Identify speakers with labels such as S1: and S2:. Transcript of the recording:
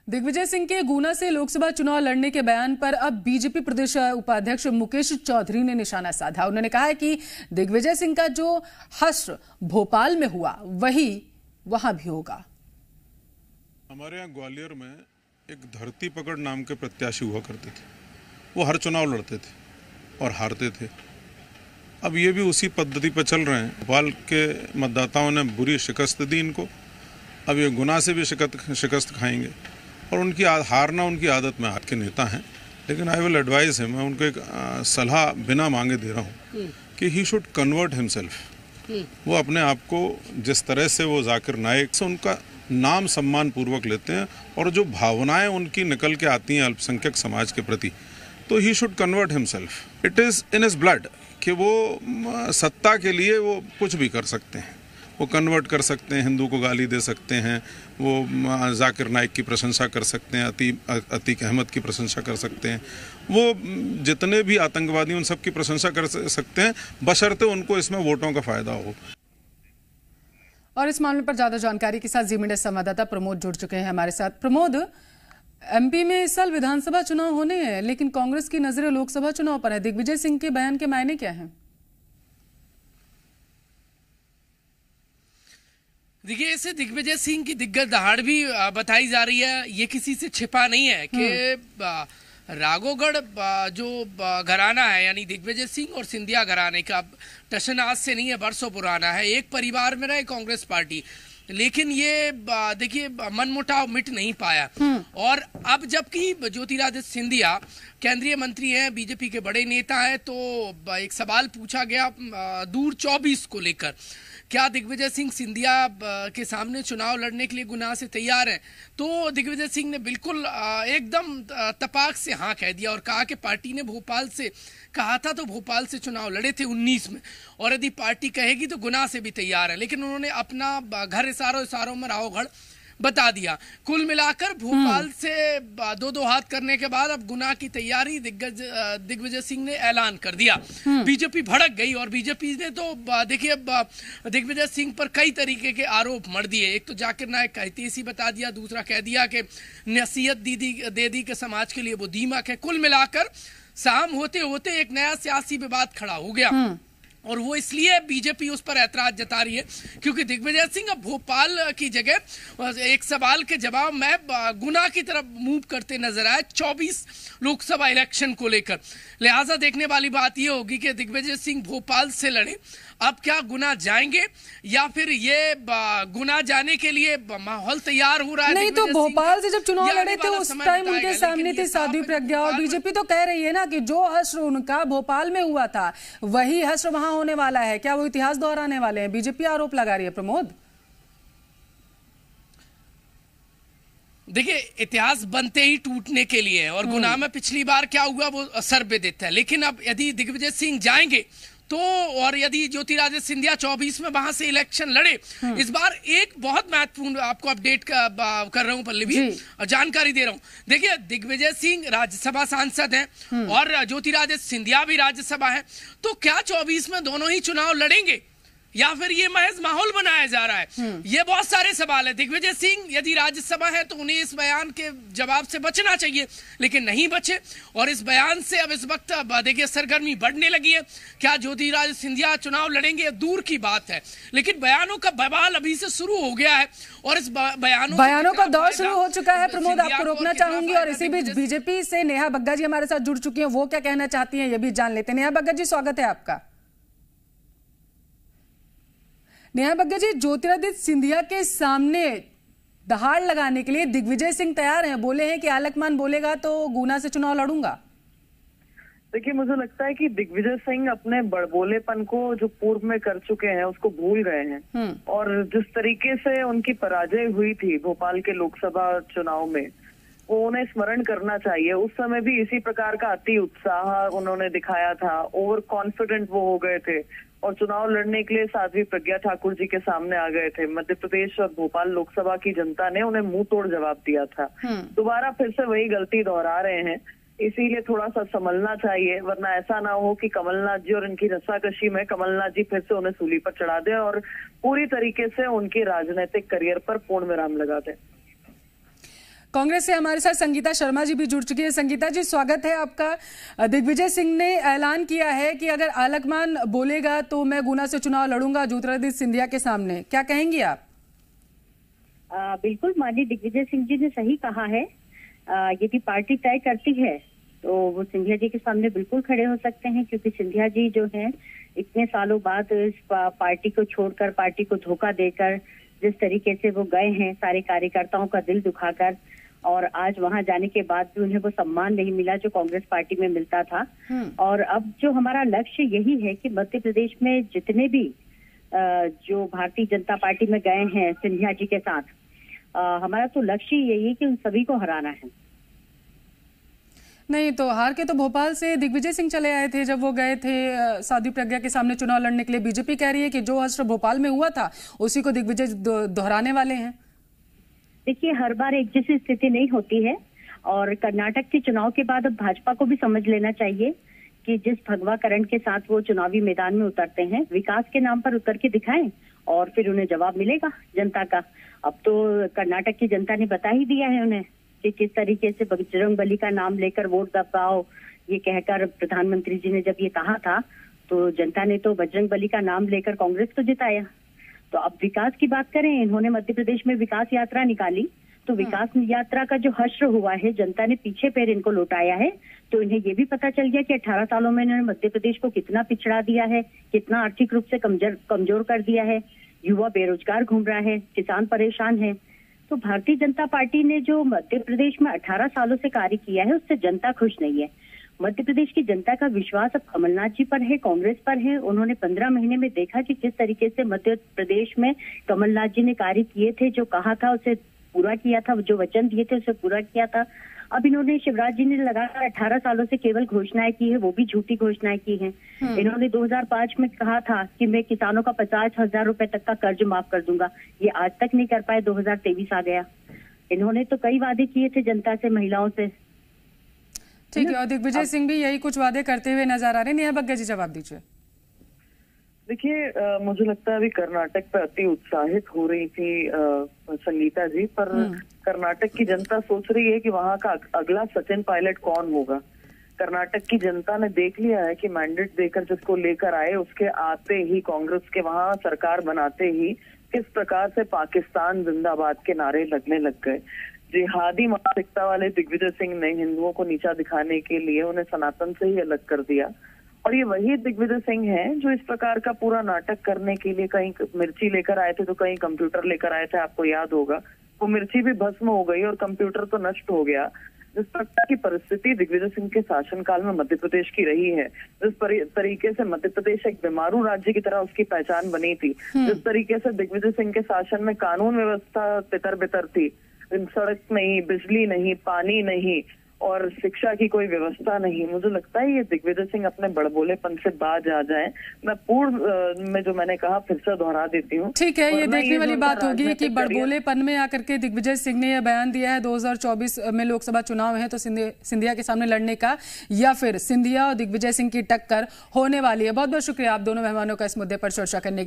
S1: दिग्विजय सिंह के गुना से लोकसभा चुनाव लड़ने के बयान पर अब बीजेपी प्रदेश उपाध्यक्ष मुकेश चौधरी ने निशाना साधा। उन्होंने कहा है कि दिग्विजय सिंह का जो हश्र भोपाल में हुआ वही वहां भी होगा।
S2: हमारे यहाँ ग्वालियर में एक धरती पकड़ नाम के प्रत्याशी हुआ करते थे। वो हर चुनाव लड़ते थे और हारते थे। अब ये भी उसी पद्धति पर चल रहे हैं। भोपाल के मतदाताओं ने बुरी शिकस्त दी इनको। अब ये गुना से भी शिकस्त खाएंगे और उनकी हारना उनकी आदत में। हाथ के नेता हैं, लेकिन आई विल एडवाइज हिम, मैं उनको एक सलाह बिना मांगे दे रहा हूँ कि ही शुड कन्वर्ट हिमसेल्फ। वो अपने आप को जिस तरह से वो जाकिर नाइक से उनका नाम सम्मान पूर्वक लेते हैं और जो भावनाएं उनकी निकल के आती हैं अल्पसंख्यक समाज के प्रति, तो he should convert himself. It is in his blood कि वो सत्ता के लिए वो कुछ भी कर सकते हैं। वो कन्वर्ट कर सकते हैं, हिंदू को गाली दे सकते हैं, वो जाकिर नाइक की प्रशंसा कर सकते हैं, अतीक अहमद की प्रशंसा कर सकते हैं, वो जितने भी आतंकवादी उन सब की प्रशंसा कर सकते हैं, बशर्ते उनको इसमें वोटों का फायदा हो।
S1: और इस मामले पर ज्यादा जानकारी के साथ जी मीडिया संवाददाता प्रमोद जुड़ चुके हैं हमारे साथ। प्रमोद, एमपी में इस साल विधानसभा चुनाव होने हैं, लेकिन कांग्रेस की नजरें लोकसभा चुनाव पर है। दिग्विजय सिंह के बयान के मायने क्या हैं?
S3: देखिए, इसे दिग्विजय सिंह की दिग्गज दहाड़ भी बताई जा रही है। ये किसी से छिपा नहीं है कि राघोगढ़ जो घराना है, यानी दिग्विजय सिंह और सिंधिया घराने का टशन आज से नहीं है, बरसों पुराना है। एक परिवार में रहे कांग्रेस पार्टी, लेकिन ये देखिए मनमुटाव मिट नहीं पाया। और अब जबकि ज्योतिरादित्य सिंधिया केंद्रीय मंत्री हैं, बीजेपी के बड़े नेता हैं, तो एक सवाल पूछा गया दूर 24 को लेकर, क्या दिग्विजय सिंह सिंधिया के सामने चुनाव लड़ने के लिए गुना से तैयार हैं? तो दिग्विजय सिंह ने बिल्कुल एकदम तपाक से हाँ कह दिया और कहा कि पार्टी ने भोपाल से कहा था तो भोपाल से चुनाव लड़े थे 19 में, और यदि पार्टी कहेगी तो गुना से भी तैयार है। लेकिन उन्होंने अपना घर इशारों में राघोगढ़ बता दिया। कुल मिलाकर भोपाल से दो हाथ करने के बाद अब गुना की तैयारी दिग्विजय सिंह ने ऐलान कर दिया। बीजेपी भड़क गई और बीजेपी ने तो देखिए दिग्विजय सिंह पर कई तरीके के आरोप मढ़ दिए। एक तो जाकिर नाइक का हितैषी बता दिया, दूसरा कह दिया कि नसीहत दे दी कि समाज के लिए वो दीमक है। कुल मिलाकर शाम होते होते एक नया सियासी विवाद खड़ा हो गया और वो इसलिए बीजेपी उस पर ऐतराज जता रही है क्योंकि दिग्विजय सिंह अब भोपाल की जगह एक सवाल के जवाब में गुना की तरफ मूव करते नजर आए 24 लोकसभा इलेक्शन को लेकर। लिहाजा देखने वाली बात ये होगी कि दिग्विजय सिंह भोपाल से लड़े, अब क्या गुना जाएंगे या फिर ये गुना जाने के लिए माहौल तैयार हो रहा है?
S1: नहीं तो भोपाल से जब चुनाव लड़े थे उस टाइम उनके सामने थी साध्वी प्रज्ञा, और बीजेपी तो कह रही है ना कि जो हश्र उनका भोपाल में हुआ था वही हश्र वहां होने वाला है। क्या वो इतिहास दोहराने वाले हैं? बीजेपी आरोप लगा रही है। प्रमोद,
S3: देखिए, इतिहास बनते ही टूटने के लिए है और गुना में पिछली बार क्या हुआ वो असर विदित है। लेकिन अब यदि दिग्विजय सिंह जाएंगे तो, और यदि ज्योतिरादित्य सिंधिया 24 में वहां से इलेक्शन लड़े, इस बार एक बहुत महत्वपूर्ण आपको अपडेट कर रहा हूं पल्लवी, जानकारी दे रहा हूं। देखिए, दिग्विजय सिंह राज्यसभा सांसद हैं और ज्योतिरादित्य सिंधिया भी राज्यसभा है, तो क्या 24 में दोनों ही चुनाव लड़ेंगे या फिर ये महज माहौल बनाया जा रहा है? ये बहुत सारे सवाल है। दिग्विजय सिंह यदि राज्यसभा है तो उन्हें इस बयान के जवाब से बचना चाहिए, लेकिन नहीं बचे और इस बयान से अब इस वक्त देखिए सरगर्मी बढ़ने लगी है। क्या ज्योतिरादित्य सिंधिया चुनाव लड़ेंगे? दूर की बात है, लेकिन बयानों का बवाल अभी से शुरू हो गया है और इस बयानों
S1: का दौर शुरू हो चुका है। प्रमोद, आपको रोकना चाहूंगी और इसी बीच बीजेपी से नेहा बग्गा जी हमारे साथ जुड़ चुकी है, वो क्या कहना चाहती है ये भी जान लेते हैं। नेहा बग्गा जी, स्वागत है आपका। नेहा बग्गा जी, ज्योतिरादित्य सिंधिया के सामने दहाड़ लगाने के लिए दिग्विजय सिंह तैयार हैं, बोले हैं कि आलकमान बोलेगा तो गुना से चुनाव लड़ूंगा।
S4: देखिए, मुझे लगता है कि दिग्विजय सिंह अपने बड़बोलेपन को जो पूर्व में कर चुके हैं उसको भूल गए हैं और जिस तरीके से उनकी पराजय हुई थी भोपाल के लोकसभा चुनाव में, वो उन्हें स्मरण करना चाहिए। उस समय भी इसी प्रकार का अति उत्साह उन्होंने दिखाया था, ओवर कॉन्फिडेंट वो हो गए थे और चुनाव लड़ने के लिए साध्वी प्रज्ञा ठाकुर जी के सामने आ गए थे। मध्य प्रदेश और भोपाल लोकसभा की जनता ने उन्हें मुंह तोड़ जवाब दिया था। दोबारा फिर से वही गलती दोहरा रहे हैं, इसीलिए थोड़ा सा संभलना चाहिए, वरना ऐसा ना हो कि कमलनाथ जी और इनकी रस्साकशी में कमलनाथ जी फिर से उन्हें सूली पर चढ़ा दें और पूरी तरीके से उनके राजनीतिक करियर पर पूर्ण विराम लगा दें।
S1: कांग्रेस से हमारे साथ संगीता शर्मा जी भी जुड़ चुकी है। संगीता जी, स्वागत है आपका। दिग्विजय सिंह ने ऐलान किया है कि अगर आलकमान बोलेगा तो मैं गुना से चुनाव लड़ूंगा ज्योतिरादित्य सिंधिया के सामने। क्या कहेंगी आप?
S5: बिल्कुल, माननीय दिग्विजय सिंह जी ने सही कहा है। यदि पार्टी तय करती है तो वो सिंधिया जी के सामने बिल्कुल खड़े हो सकते हैं, क्योंकि सिंधिया जी जो हैं इतने सालों बाद इस पार्टी को छोड़कर, पार्टी को धोखा देकर जिस तरीके से वो गए हैं, सारे कार्यकर्ताओं का दिल दुखाकर, और आज वहां जाने के बाद भी उन्हें वो सम्मान नहीं मिला जो कांग्रेस पार्टी में मिलता था। और अब जो हमारा लक्ष्य यही है कि मध्य प्रदेश में जितने भी जो भारतीय जनता पार्टी में गए हैं सिंधिया जी के साथ, हमारा तो लक्ष्य यही है कि उन सभी को हराना है।
S1: नहीं तो हार के तो भोपाल से दिग्विजय सिंह चले आए थे जब वो गए थे साध्वी प्रज्ञा के सामने चुनाव लड़ने के लिए। बीजेपी कह रही है कि जो हश्र भोपाल में हुआ था उसी को दिग्विजय दोहराने वाले हैं।
S5: देखिए, हर बार एक जैसी स्थिति नहीं होती है, और कर्नाटक के चुनाव के बाद अब भाजपा को भी समझ लेना चाहिए कि जिस भगवाकरण के साथ वो चुनावी मैदान में उतरते हैं, विकास के नाम पर उतर के दिखाएं और फिर उन्हें जवाब मिलेगा जनता का। अब तो कर्नाटक की जनता ने बता ही दिया है उन्हें कि किस तरीके से बजरंगबली का नाम लेकर वोट दबाओ, ये कहकर प्रधानमंत्री जी ने जब ये कहा था तो जनता ने तो बजरंगबली का नाम लेकर कांग्रेस को जिताया। तो अब विकास की बात करें, इन्होंने मध्य प्रदेश में विकास यात्रा निकाली, तो विकास यात्रा का जो हश्र हुआ है, जनता ने पीछे पैर इनको लौटाया है। तो इन्हें ये भी पता चल गया कि 18 सालों में इन्होंने मध्य प्रदेश को कितना पिछड़ा दिया है, कितना आर्थिक रूप से कमजोर कर दिया है। युवा बेरोजगार घूम रहा है, किसान परेशान है। तो भारतीय जनता पार्टी ने जो मध्य प्रदेश में 18 सालों से कार्य किया है, उससे जनता खुश नहीं है। मध्य प्रदेश की जनता का विश्वास अब कमलनाथ जी पर है, कांग्रेस पर है। उन्होंने 15 महीने में देखा कि किस तरीके से मध्य प्रदेश में कमलनाथ जी ने कार्य किए थे, जो कहा था उसे पूरा किया था, जो वचन दिए थे उसे पूरा किया था। अब इन्होंने, शिवराज जी ने लगातार 18 सालों से केवल घोषणाएं की है, वो भी झूठी घोषणाएं की हैं। इन्होंने 2005 में कहा था कि मैं किसानों का 50,000 रुपए तक का कर्ज माफ कर दूंगा, ये आज तक नहीं कर पाए। 2023 आ गया। इन्होंने तो कई वादे किए थे जनता से, महिलाओं से।
S1: ठीक है, और दिग्विजय सिंह भी यही कुछ वादे करते हुए नजर आ रहे हैं। नेहा बग्गा जी, जवाब दीजिए।
S4: देखिए, मुझे लगता है अभी कर्नाटक पे अति उत्साहित हो रही थी संगीता जी, पर कर्नाटक की जनता सोच रही है कि वहां का अगला सचिन पायलट कौन होगा। कर्नाटक की जनता ने देख लिया है कि मैंडेट देकर जिसको लेकर आए, उसके आते ही, कांग्रेस के वहां सरकार बनाते ही किस प्रकार से पाकिस्तान जिंदाबाद के नारे लगने लग गए। जिहादी मानसिकता वाले दिग्विजय सिंह ने हिंदुओं को नीचा दिखाने के लिए उन्हें सनातन से ही अलग कर दिया। और ये वही दिग्विजय सिंह हैं जो इस प्रकार का पूरा नाटक करने के लिए कहीं मिर्ची लेकर आए थे तो कहीं कंप्यूटर लेकर आए थे। आपको याद होगा, वो मिर्ची भी भस्म हो गई और कंप्यूटर तो नष्ट हो गया। जिस प्रकार की परिस्थिति दिग्विजय सिंह के शासनकाल में मध्य प्रदेश की रही है, जिस तरीके से मध्य प्रदेश एक बीमारू राज्य की तरह उसकी पहचान बनी थी, जिस तरीके से दिग्विजय सिंह के शासन में कानून व्यवस्था तितर बितर थी, सड़क नहीं, बिजली नहीं, पानी नहीं और शिक्षा की कोई व्यवस्था नहीं, मुझे लगता है ये दिग्विजय सिंह अपने बड़बोलेपन से बाज आ जाएं। मैं पूर्व में जो मैंने कहा फिर से दोहरा देती हूँ।
S1: ठीक है, ये देखने वाली बात होगी कि बड़बोलेपन में आकर के दिग्विजय सिंह ने यह बयान दिया है 2024 में लोकसभा चुनाव है तो सिंधिया के सामने लड़ने का, या फिर सिंधिया और दिग्विजय सिंह की टक्कर होने वाली है। बहुत बहुत शुक्रिया आप दोनों मेहमानों का इस मुद्दे पर चर्चा करने